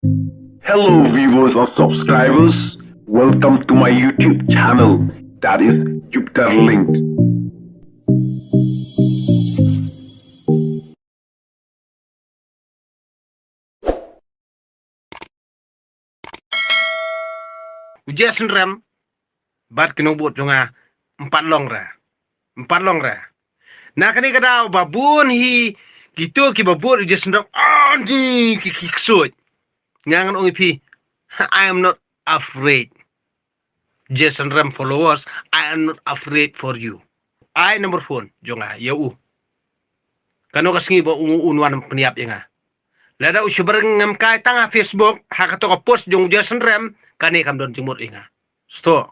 Hello, viewers or subscribers. Welcome to my YouTube channel, that is Jupiter Linked. Ujian rem, bat kinobot jonga empat long ra. Nah kani kada babun hi gitu ki babut ujian rem ni ki kiksut. Ngangan ongi pi, I am not afraid. Jason Ram followers, I am not afraid for you. I number phone jonga ya u. Kano kasingi ba unwan peniap nga. Lada usubar ngam kai tanga Facebook hakato ka post jong Jason Ram kani kam don jumur inga. Sto.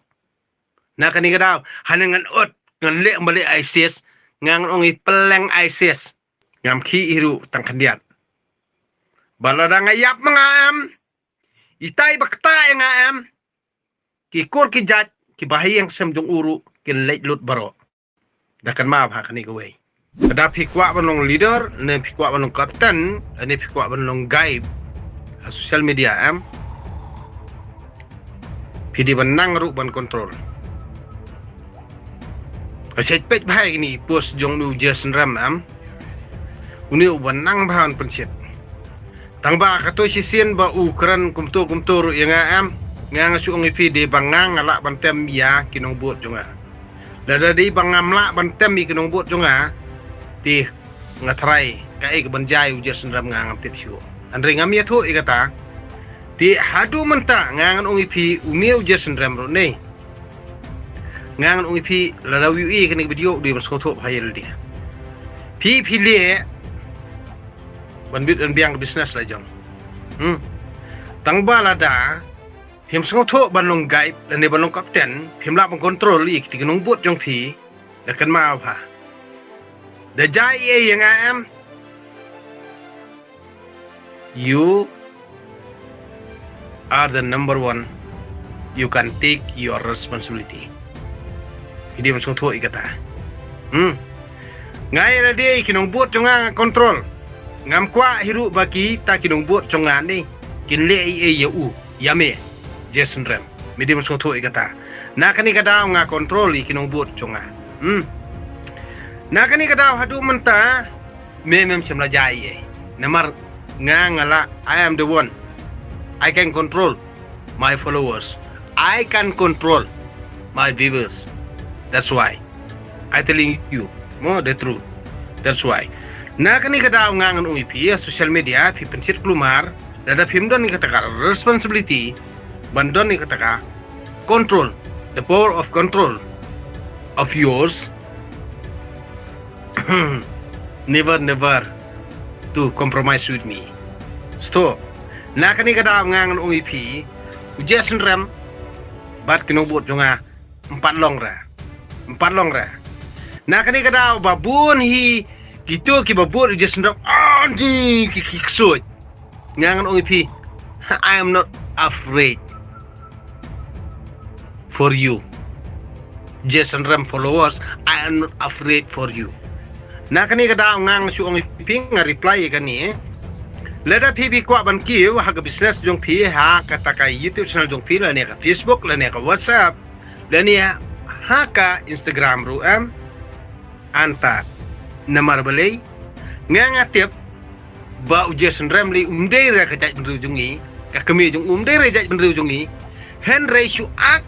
Na kani kada hanangan ot ngan le mbali ISIS ngang ongi peleng ISIS ngam ki iru tang kandiat. Balada ngayap mga itay bakta nga ki kur ki jat ki bahiyang samjong uru kin late lut baro. Dakan maaf ha kani gawai. Kada pikwa banong leader, ne pikwa banong kapten, ne pikwa banong guide social media pidi banang ru ban kontrol. Asyik pej bahai ni post jong nu Jason Ram uni banang bahan pensit. Tang ba katoy sisin ba ukran kumto ru yang nga su ngi fi de bangang ala bantem ya kinong buot jonga. Dada di bangamla bantem mi kinong buot jonga ti ngatrai kai ke banjai Jason Ram ngam tip syu. Andre ngam ya thu ikata ti hadu menta ngangan ungi pi umiu Jason Ram ro nei. Ngangan ungi pi la wi kini video di mas kotho phayel dia. Pi le banbit an biang business la jong. Tang balada him sengotho banong guide dan ne banong kapten him la kontrol ik ti kinong buot jong pi dakan ma apa. Da jai yang you are the number one. You can take your responsibility. Hindi mas kotho ikata. Ngai la dia kinong buot jonga kontrol. Ngam kwa hiru baki ta kinong buot jonga ni kin le ya u yame Jason Ram midi mas kotho ikata. Na kani kada nga kontrol kinong buot jonga. Na kani kada hadu menta memem semla jai namar ngala I am the one. I can control my followers. I can control my viewers. That's why I telling you more the truth. That's why. Na kani kada ngangan ui pi social media pi pensit kelumar dada film don ni kataka responsibility bandon ni kataka control, the power of control of yours. never to compromise with me. Stop. Na kani kada ngangan ui pi Jason Ram bat kinobot jonga empat long ra. Na kani kada babun hi gitu ki babut Jason Ram ni ki kiksut. Ngangan ui pi I am not afraid for you. Jason Ram followers, I am not afraid for you. Na kani kada ngang su ui pi nga reply kani leda pi kwa ban kiu ha business jong pi ha kata YouTube channel jong pi la ne ka Facebook la ne ka WhatsApp la ne ha ka Instagram ru anta namar balai ngangatip ba Jason Ram li umdei ra ka jaj benru jungi ka kemi jong umdei ra jaj benru jungi Henry su ak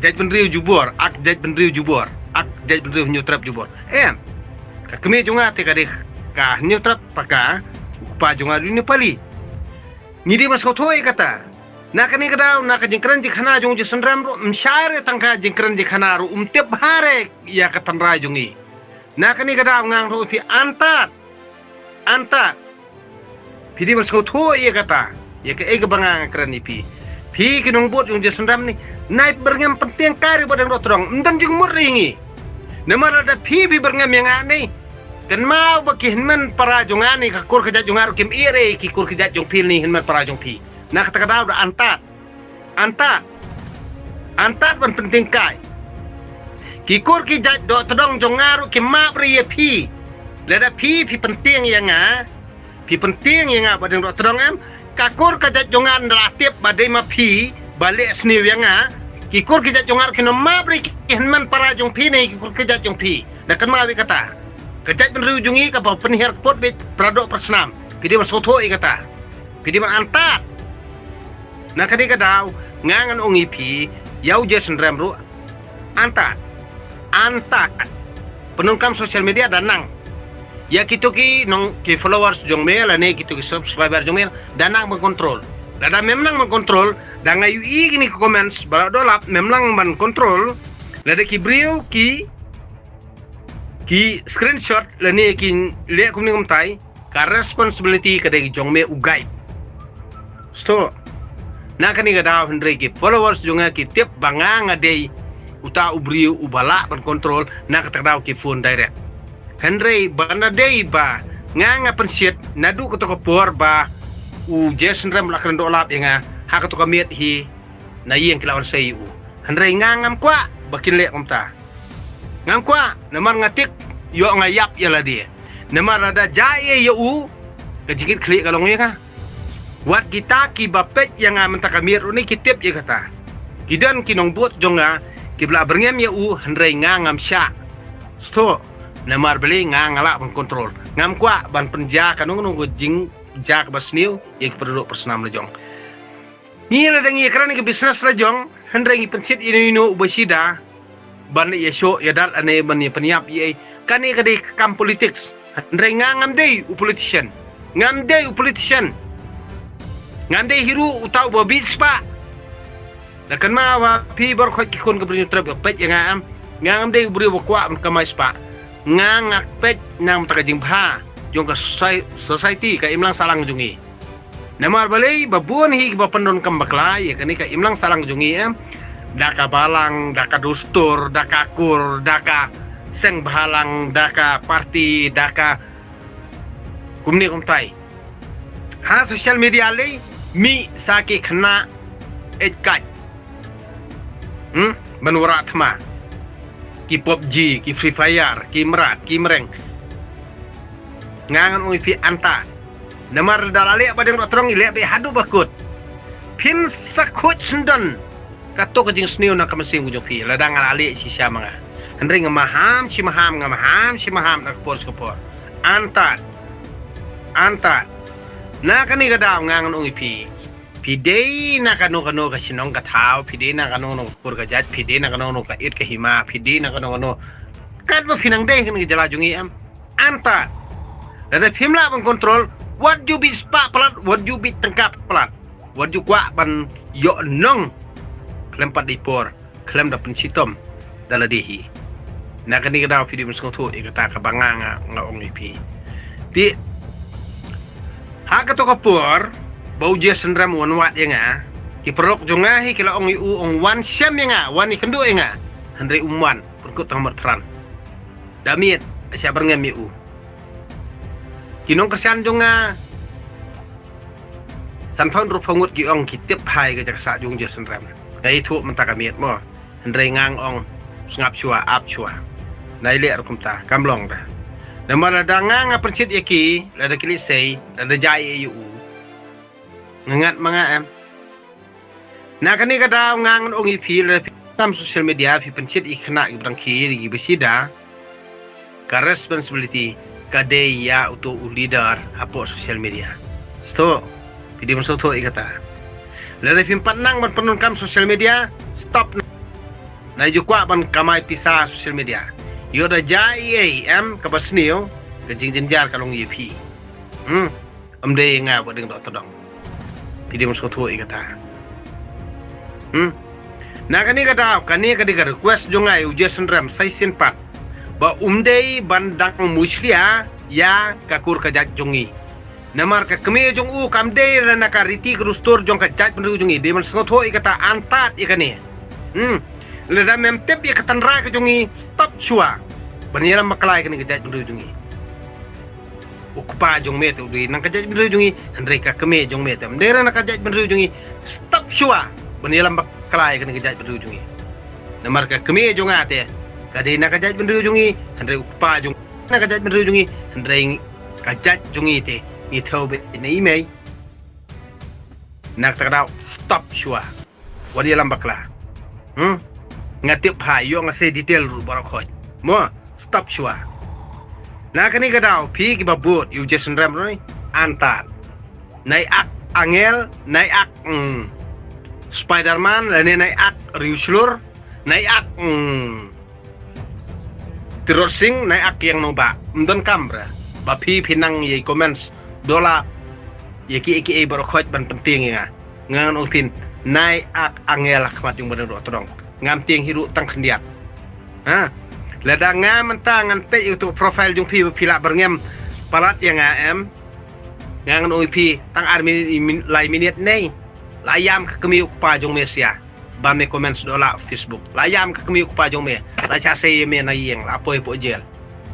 jaj benru jubor ak jaj benru jubor ak jaj benru nyutrap jubor ka kemi jonga te ka de ka nyutrap paka pa jonga ni pali ngidi mas kotho kata na kani kada na ka jingkran jikhana jong Jason Ram ro msyare tangka jingkran jikhana ro umtep hare ya ka tanra jongi. Na kani kada ngang ro pi antat pidi mas kotho kata ya ke bangang kran ni pi kinong bot jong Jason Ram ni naik berngam penting kari badang ro trong ndan jing mur ringi namara da pi berngam yang ani kan mau baki hinman para jongani ka kur kejat jongaru kim ire ki kur kejat jong pil ni hinman para jong pi na kata kada udah antat ban penting kai ki kur kejat do tedong jongaru kim ma pri pi leda pi penting yang pi penting yang badang do tedong kakur kajat jongan relatif badai mapi balik seniw yang kikur kajat jongar kena mabri kihenman para jong pi ni kikur kajat jong pi dah kan mawi kata kajat benru jungi kapal penihar pot bet pradok persnam pidi masoto kata pidi man antat nak kadi kadau ngangan ongi pi yau Jason Ram ru antat penungkam sosial media danang ya kitu ki nong ki followers jong mel ane kitu ki subscriber jong mel danang mengkontrol dada memang mengkontrol dan ngayu i gini comments balak dolap memang mengkontrol lada ki brio ki screenshot lani ki lihat kumni kumtai ka responsibility kadai jong me ugai sto na kani ga daw hendre ki followers jonga ki tip banga ngadei uta ubrio ubala mengkontrol na katadaw ki phone direct hendre bana dei ba nga pensiet nadu ko to por ba u Jason Ram lakran dolap yang ha ko to kamiet hi na yeng kilawan sei u hendre ngam kwa bakin le komta ngam kwa namar ngatik yo ngayap yala dia namar ada jaye yo u kejikit klik kalong ya ka wat kita ki bapet yang mentak kamiet ni kitip je kata kidan kinong buat jonga kibla berngem ya u hendre ngam sya sto namar beli ngala mengkontrol ngam kwa ban penja kanung nunggu jing jak basniu yang penduduk personam lejong ni ada ngi kerana ke bisnes lejong hendre ngi pensit inu ubasida ban ya show ya dal ane ban ya peniap ye kani kadi kam politics hendre ngam dei u politician ngam dei hiru utau babis pa dakan ma wa pi bar khoi ki kon ke brinyu trap pet yang ngam dei bri wakwa kamai spa ngak pet nang takajing pha jong ka society ka imlang salang jungi namar balai babun hi ba pendon kam bakla ya kani ka imlang salang jungi daka balang daka dustur daka kur daka seng bahalang daka parti daka kumni kumtai ha social media le mi saki khna etkai banura thma ki PUBG ki Free Fire ki merat ki mereng ngangan ui fi anta namar dalale badeng rotrong ile be hadu bakut pin sakut sendon kato kajing sniu na kamasing ujung fi ladang ale si syamanga hendring ngamaham si maham nak por anta na kani gadam ngangan ui fi pidei na kanu ka sinong ka thau pidei na kanu no pur ka jat pidei na kanu no ka it ka hima pidei na kanu kan ba pinang dei kan jala jungi anta ada pimla mengkontrol what you be spa pelat what you be tengkap pelat what you kwa ban yo nong klem pat dipor klem da pensitom dala dehi na kani kada video meskong tu ikata ka banganga nga ong ipi ti ha ka to kapor bau Jason Ram wan wat yang ki perok jonga hi kila ong u ong wan syam yang wan ni kendu yang hendri umwan perkut tamat tran damit sia berngam u kinong kasian jonga sanpon ru fongut ki ong kitip hai ke jaksa jong Jason Ram dai thu mentaka miet mo hendri ngang ong ngap chua ap chua nai le kumta kamlong da namara dangang percit yaki lada kili sei lada jai yu ngangat mga na kani kada ngangan ong ipi lada tam social media fi pencit ikna ibrang ki gi besida ka responsibility kadai ya untuk leader apa social media stop tidak masuk tu ikata lada fi panang ban penungkam social media stop na jukwa ban kamai pisah social media yo da jai kabasnio kejing jenjar kalong yipi amde nga bodeng dok todong tidak masuk tu ikata na kani kadi request jongai Jason Ram sai pat ba umdei bandang muslia ya kakur kajat jongi namar ka keme jong u kamdei rana ka riti krustor jong kajat penru jongi de man snotho ikata antat ikane leda memtep ikatan ra ka jongi stop shua banira maklai kani kajat penru jongi ukupa jong met udi nang kajat penru jongi andre ka keme jong met mdera na kajat penru jongi stop shua banira maklai kani kajat penru jongi namar ka keme jong ate kadai nak kajat bendru jungi andre upa jung nak kajat bendru jungi andre kajat jungi te ni thau be ni mai nak takdau stop shua wadi lambakla ngatip ha yo ngase detail ru barakhoy mo stop shua na kani kadau pi ki babut you just ram roi antar nai ak angel nai ak Spiderman lani nai ak riuslur nai ak Tirosing nai ak yang noba mdon kamra ba pi pinang ye comments dola ye ki barakhoy ban penting ya ngan upin nai ak angel akmat yung bener tolong ngam ting hiru tang kendiat ha lada ngam mentang ngan untuk profile jung pi pila berngem palat yang am ngan upi tang armi lai minit nei layam kemi ukpa jung mesia ba me comments dola Facebook layam kemi ukpa jung me la cha se me na yeng la poi po jel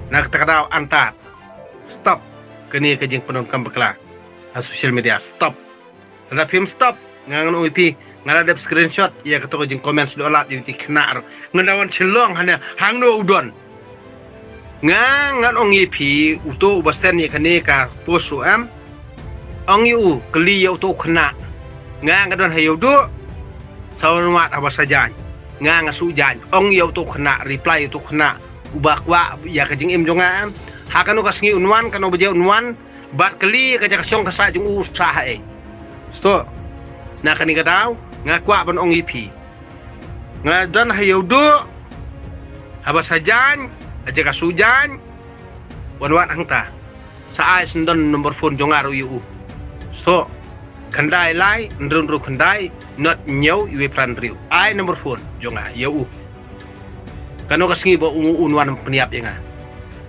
nak takadau antat stop kini ke jing penon kam bekla social media stop ada film stop ngan upi ngala dep screenshot ya keto jing comments dola di knar ngandawan celong hanya hangno udon ngan ong ipi uto ubasten ya kene ka posu am ong yu keli ya uto kena ngan ngadon hayo do sawanwat apa saja ngan ngasujan ong ya uto kena reply uto kena ubakwa ya ka jing im jonga hakano kasngi unwan kano beje unwan bat keli ka jakasong kasa jung usaha sto na kani kadau ngakwa ban ong ipi ngadan hayo do haba sajan aja kasujan wanwan angta sa ai sendon nomor phone jongaru yu so kandai lai ndrun ru kandai not nyau yu plan riu ai nomor phone jonga yu kano kasngi bo unwan peniap yenga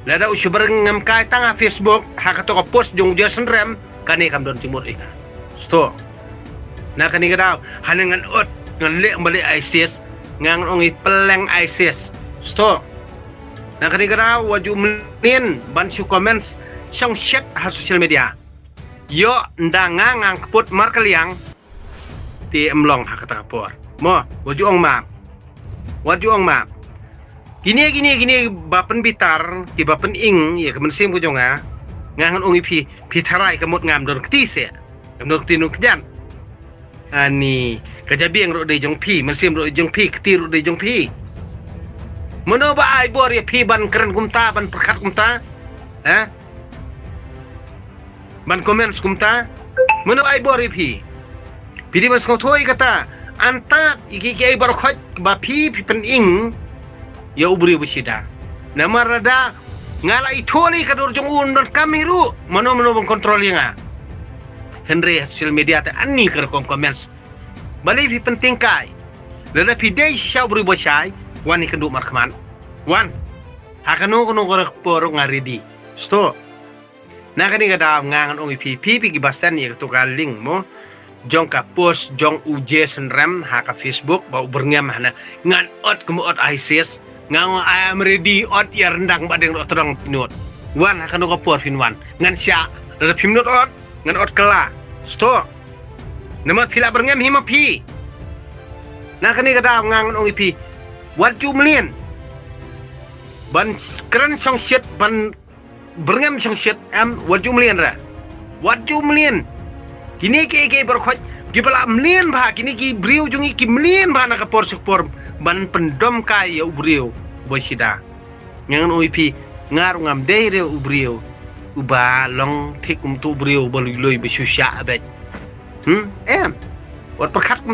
lada usuber ngam kai tanga Facebook hakato ka post jong jason rem kani kam don timur inga sto na kani kadau hanangan ot ngan le bali ISIS ngang ongi peleng ISIS sto na kani kadau waju menin ban su comments song chat ha social media yo ndanga ngang keput markaliang ti emlong ha kata kapor mo waju ong map gini bapen bitar ki bapen ing ya kemensim ku jonga ngangan ongi pi tarai kemut ngam don ketise kamdon tinu kejan ani kajabiang ro de jong pi mensim ro jong pi ketir ro de jong pi mono ba ai bor ya pi ban keren kumta ban perkat kumta ban komen kumta mono ai bor ya pi di mas ko thoi kata anta iki ai bar khot ba pi pen ing ya ubri besida nama rada ngala itoli kadur jong un don kamiru mono bang kontrol yang Henry social media te ani ker comments bali pi penting kai lada pi dei shau beri bosai wani kendu markman wan hakano kono por ngaridi sto na kani kada ngangan ongi pi ki basan ya to galing mo jong ka post jong uje senrem haka Facebook bau berngam hana ngan ot kemu ot ISIS ngang I am ready ot ya rendang badeng otong pinut wan hakano ko por finwan ngan sya lada pinut ot ngan ot kela sto nama pila berngam hima pi na kani kada ngangan ongi pi what you million ban keren song shit ban berngam song shit am what you million kini ke berkhot gibala million ba kini ki briu jungi ki million ba na ka por support ban pendom kai ya ubriu bosida ngangan ongi pi ngar ngam deire ubriu uba long tik tu briu boloi besusya abet wat perkat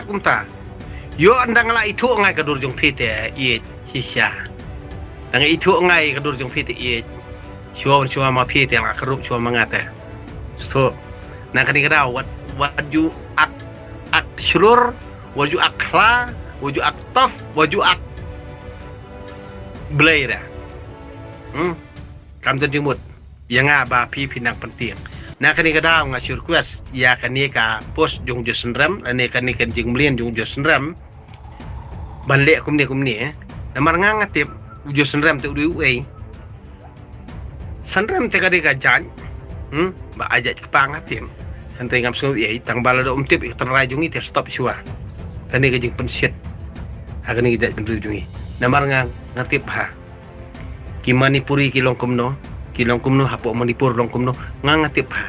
kumta yo andang la itu ngai kadur jong pite ye sisya dang itu ngai kadur jong pite ye cuma ma pite la kerup cuma mangate sto na kani kada wat you at shurur waju akla waju aktof waju ak blaira kam jemut yang ba pi pinang penting na kani kada ngasur request ya kani ka post jong josenram ane kani kan jing mlien jong josenram banle kumni namar ngangatip josenram te udu sanram te kadi ka jan ba ajak kepangatim santai ngam so ye tang balado umtip terrajungi te stop syua kani ka jing pensit akani kita penrujungi namar ngatip ha ki Manipur long kumno hapo Manipur long kumno ngangatip ha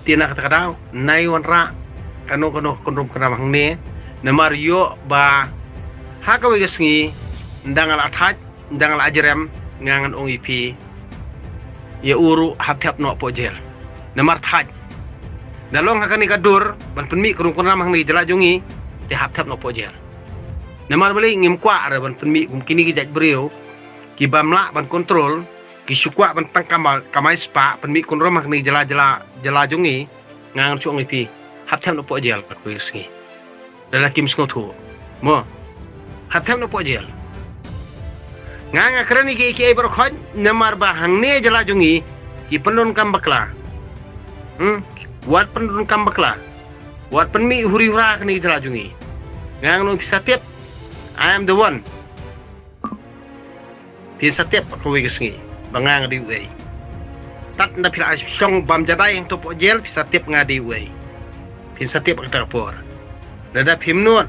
tina kata kadau nai wan ra kanu kondom kana hang ne na mario ba haka we gesngi ndangal athaj ndangal ajrem ngangan ong ipi ya uru hap no po jel na mar thaj dalong hakani kadur ban penmi kurung kuna hang ni jelajungi te hap no po jel na mar bali ngim kwa ra ban penmi kini ki jaj brio ki bamla ban kontrol ki syukwa ban tang kamai spa penmi kun romah ni jelajungi ngangan chu ong ipi hap no po jel ku gesngi dalakim skotu mo hap no po jel nganga kerani ki berkhoj namar bahang ne jelajungi ki penun kam bakla wat penun kam bakla wat penmi huri hura kini jelajungi ngang no bisa tiap I am the one bisa tiap ko wi gesngi bangang di we tat na pila song bam jadai yang topo jel bisa tiap ngadi we bisa tiap kata por dada pimnut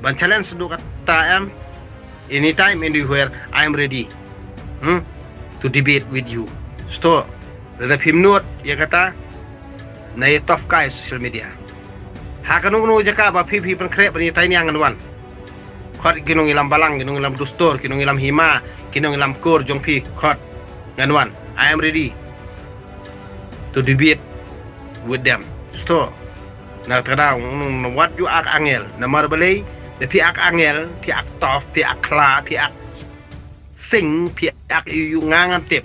ban challenge du kata am anytime anywhere I am ready to debate with you sto dada pimnut ya kata na tof kai social media ha kanung no jaka ba phi pan kre pani tai nyang wan khot kinong ilam balang kinong ilam dustor kinong ilam hima kinong ilam kor jong phi khot nganwan I am ready to debate with them sto na kadang what you ak angel na marbalay de pi ak angel pi ak tof pi ak kla pi ak sing pi ak yu ngangan tip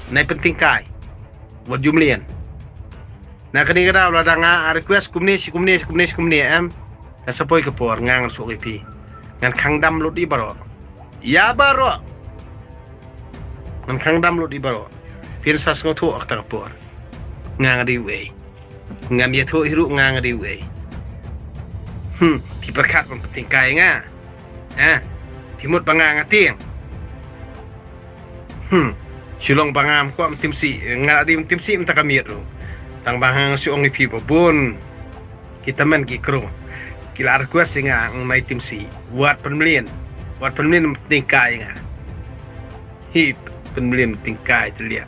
na penting kai what you melian na kani kada la danga request kumni am na sapoi ke por ngang su pi ngan khang dam lut di baro ya baro ngan khang dam lut di baro pir sas ngotu ak ta por ngang di we ngam ya thu hiru ngang di we pi perkat man penting kai nga pi mut bangang atieng silong bangam ko am timsi ngala di timsi mta kamiet ro tang bahang su ong pi babun kita men ki kro kila request nga ang may timsi wat penmlien penting kai nga hi penmlien penting kai telia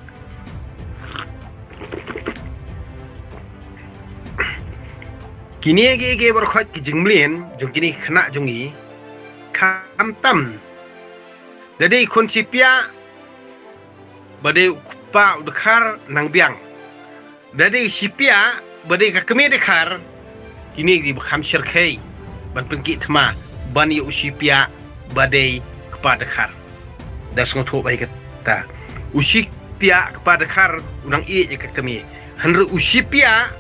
kini ge berkhot ki jingmlien jong kini khna jongi kham tam jadi konsipia bade pa udkhar nang biang jadi sipia bade ka keme dekhar kini di kham sirkhei ban pengki thma ban yu sipia bade kepada dekhar das ngotho bai kata usipia kepada dekhar unang i ka keme hanru usipia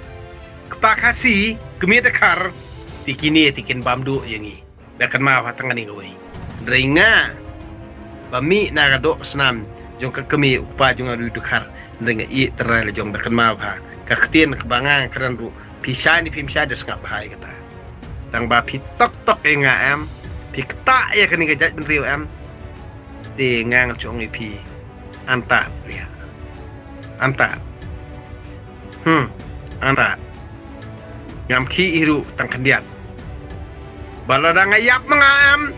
kepakasi kemi dekar tikini tikin bamdu yangi dakan ma patangan ni gawai dringa bami na gado snam jong ka kemi upa jong adu dekar dengan i teral jong dakan ma pa ka ktien kebangang keran ru pisah ni pimsa des ngap hai kata tang ba pi tok nga am pi kta ya kani gajat ben riu am ti ngang chong i pi anta ya anta anta ngam ki iru tang kandiat balada ngayap mangam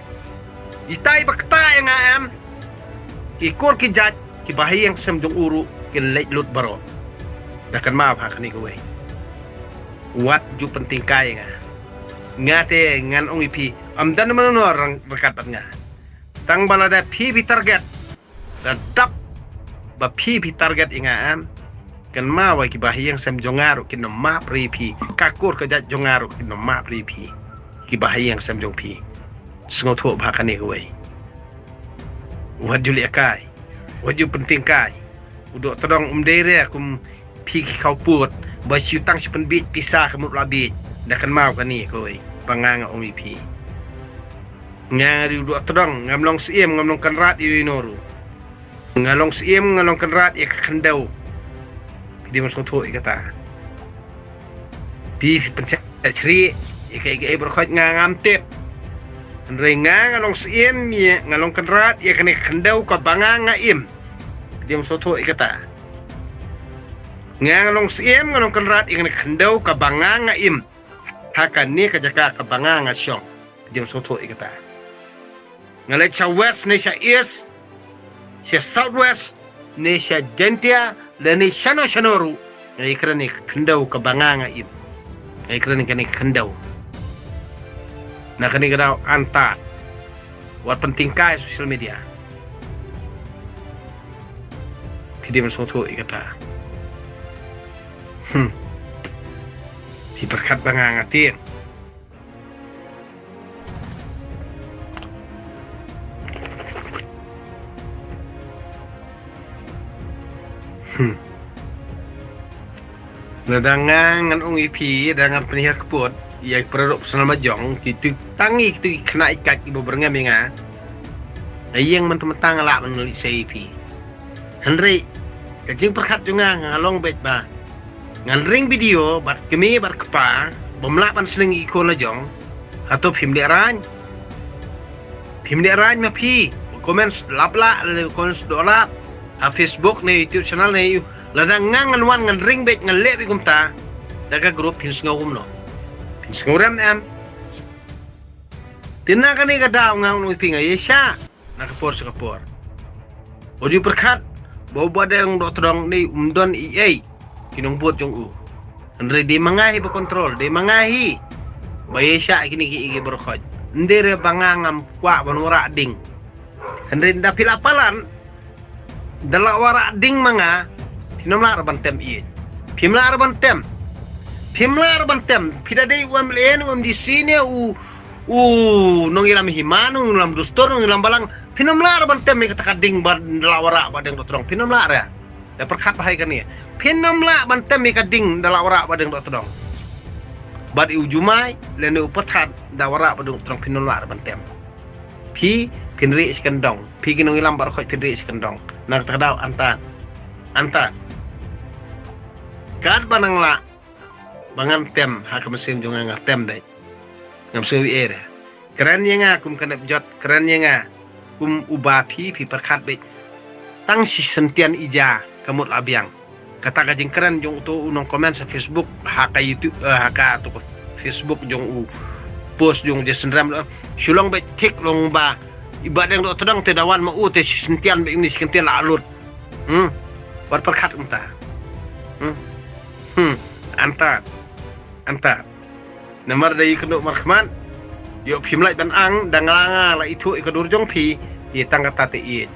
itai bakta yang ngam ikor ki jat ki bahi yang semjong uru ki leit lut baro dakan ma pha kani kowe wat ju penting kai ngate ngan ong ipi amdan manor rekat nga tang balada pi target dadap ba pi target ingam kan ma wa ki bahiyang sam jongaru kin ma pripi kakur ka jat jongaru kin ma pripi ki bahiyang sam jong pi sngoto ba kan ni we wajuli akai waju penting kai udok todong umdere kum pi ki kau put ba syutang sipen bit pisah kemut labi dah kan mau kan ni we pangang ong pi ngari udok todong ngamlong siem ngamlong kanrat inoru ngalong siem ngalong kanrat ya kandau di masuk tu kata pi pencet ceri ikai berkhot ngam tip rengang ngalong siem ya ngalong kenrat ya kena kendau ka bangang ngaim di masuk tu kata ngalong siem ngalong kenrat ya kena kendau ka bangang ngaim hakan ni ka jaka ka bangang ngasyong di masuk tu kata ngalai cha west ni cha east cha southwest ni cha jentia dan ni shanoru Ngai keren ni kendau ke banganga it. Ngai keren ni kani kendau. Nah kani kadau anta. Wat penting kai sosial media. Video soto ikata. Diberkat banganga tin. Nadangan ung IP dengan penihar keput yang produk personal majong gitu tangi gitu kena ikat ibu berengaminga yang mentang-mentang lah menulis IP Henry kajing perkat juga ngalong bet ba ngan video bat kemi bat kepa bomlapan seling iko lajong atau film diaran ma pi komen labla komen dolap ha Facebook ni YouTube channel ni ladang ngan wan ngan ring bet ngan lebi kumta daga grup pins ngawum no pins ngawram am tinna kani kada ngang no tinga yesha nakapor sakapor odi perkat bawa yang dok terong ni umdon EA kinong buat jong u andre di mangahi ba kontrol di mangahi bayesha kini ki berkhoj ndere bangangam kwa banura ding andre dapil apalan dala wara ding manga Pimla arbantem iye. Pimla arbantem. Pida dei di sini nong ilam himanu nong dustor nong ilam balang. Pimla arbantem kata kading bad lawara badeng dotrong. Pimla ya. Da perkat bahai kan ya. Pimla bantem kading lawara badeng dotrong. Bad ujumai lene upathat dawara badeng dotrong pimla arbantem. Pinri sekendong. Kinong ilam bar khoi pinri sekendong. Nak tadau anta kad banangla bangan tem hak mesin jonga ngatem dai ngam sewi ere keren yenga kum kanep jot keren yenga kum uba pi perkat be tang si sentian ija kamut labiang kata gajing keren jong tu unong komen sa Facebook haka YouTube haka tu Facebook jong u post jong je sendram sulong be tik long ba ibadang do tedang tedawan ma u te si sentian be ini sentian la alut buat perkat entah anta namar dari kenduk markman yo pimlai dan ang dangalanga la itu ikadur jong pi di tangga tate i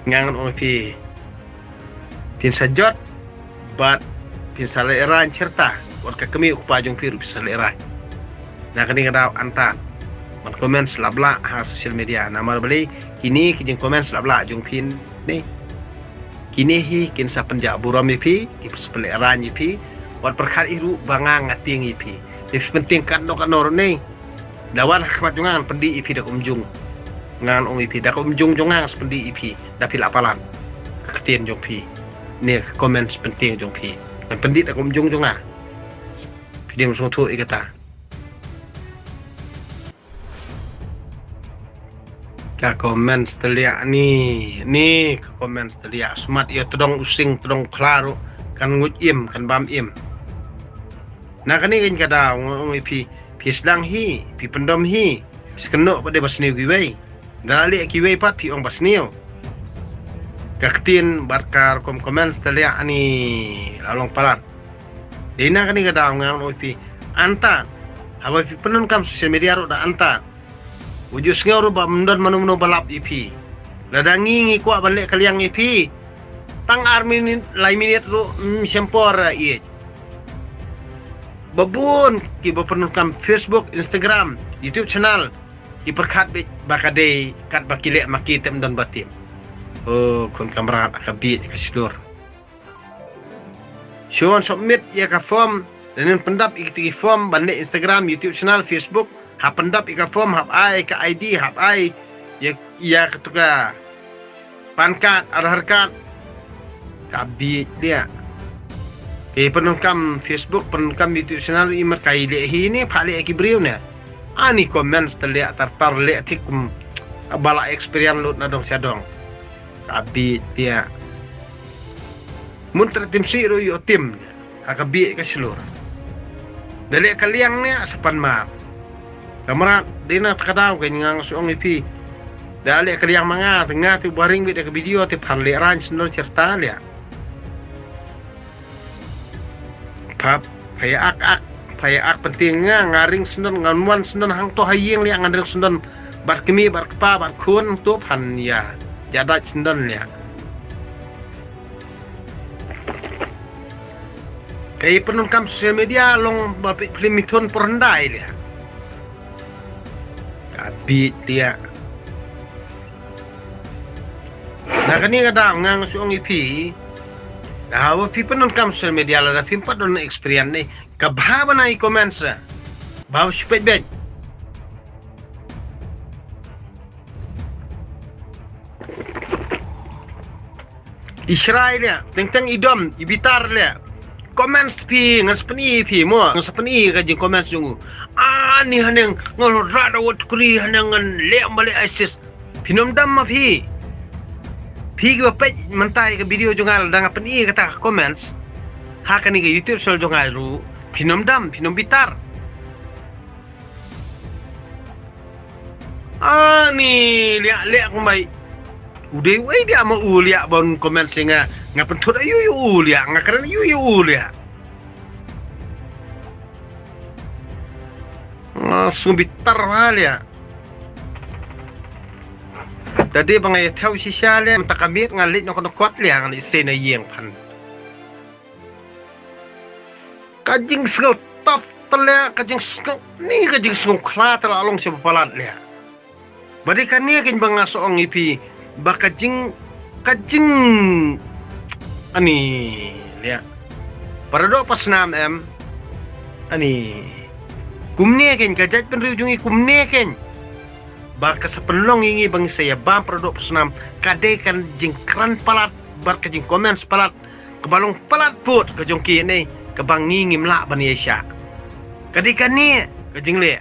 ngangon o pi pin sajot bat pin saleran certa warga kami upa jong pi rupi saleran nah kini kadau anta man komen selabla ha sosial media namar beli kini kijing komen selabla jong pin ni kini hi kin sa penjak buram ipi ipsepele ran ipi wat perkat iru bangang ngating ipi if penting kan dok anor ni dawan khmat jungan pendi ipi dak umjung ngan ipi dak umjung jongang pendi ipi dapil apalan ketien jong pi ni komen penting jong pi dan pendi dak umjung jonga piding sotu ikata ka komen setelia ni komen setelia smart ya todong using todong klaro kan ngut im kan bam im nah kani kan kada ngoi pi sedang hi pi pendom hi skeno pada basniu giwei dali giwei pat pi ong basniu kaktin barkar komen setelia ni lalong palat dina kani kada ngoi pi anta hawa pi penun kam sosial media ro da anta ujus ngau ruba mendon manu balap ipi ladangi ngi kuat balik kaliang ipi tang armin lai minit ru sempor iye babun ki bapenukam Facebook Instagram YouTube channel ki perkat bakade kat bakile maki tem don batim oh kun kamera akabi ka silur Shon submit ya ka form dan pendap ikti form bande Instagram YouTube channel Facebook ha pendap ika form hap ai ka ID hap ai ya ketuka pankat Aadhaar card kabi dia penungkam Facebook penungkam YouTube channel imer kai le hi ni phale ki briu ne ani comment telia tartar le tikum bala experience lut na dong sadong kabi dia mun tertim si ro yo tim akabi ka seluruh dale kaliang ne sepan ma kamera dina kadau ke ngang suong ipi dale kaliang manga tengah tu baring bida ke video te pharle ran senol certa lia Pap paya ak pentingnya ngaring senden nganwan senden hang to hayeng liang ngaring senden bar kemi bar kepa bar kun tu pan ya jada senden ya kay penun kam sosial media long bapik limiton perendai dia kabit dia nah kani kadang ngang suong ipi nah wa pi penun kam sosial media la fi pat don experience ni kabha banai comments bawa spek bet Israel ya tentang idom ibitar ya comments pi ngas peni pi mo ngas peni ka jing comments jungu ni haneng ngol rada wat kuri haneng le balik ISIS pinom dam ma pi ga pe mentai ke video jungal dang peni kata comments ha kani ke YouTube sol jungal ru pinom dam pinom bitar ni liak kumbai udah wei dia mau ulia bon komen singa ngapentut ayu ulia ngakaren ayu ulia sumbitar hal ya tadi bangai tahu sisa le takamit ngalit nok kuat liang ni sena yeng pan kajing sel taf tele kajing sel ni kajing sel kla teralong siapa palat le bari kan ni kin banga soong ipi bakajing kajing ani lihat para do pas nam ani kumne ken kajat penrujungi kumne ken baka sepenlong ingi bang saya bam para do pas nam kade kan jing kran palat bar kajing komen palat kebalong palat put kajong ki ni kebang ngingim la bani Asia kadi kan ni kajing le